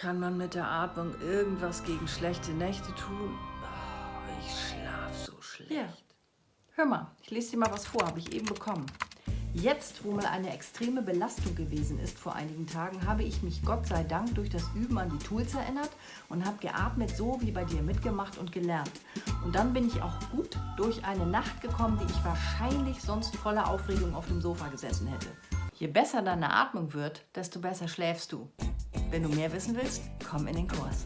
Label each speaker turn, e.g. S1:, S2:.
S1: Kann man mit der Atmung irgendwas gegen schlechte Nächte tun? Oh, ich schlaf so schlecht.
S2: Hier, hör mal, ich lese dir mal was vor, habe ich eben bekommen. Jetzt, wo mal eine extreme Belastung gewesen ist vor einigen Tagen, habe ich mich Gott sei Dank durch das Üben an die Tools erinnert und habe geatmet, so wie bei dir mitgemacht und gelernt. Und dann bin ich auch gut durch eine Nacht gekommen, die ich wahrscheinlich sonst voller Aufregung auf dem Sofa gesessen hätte. Je besser deine Atmung wird, desto besser schläfst du. Wenn du mehr wissen willst, komm in den Kurs.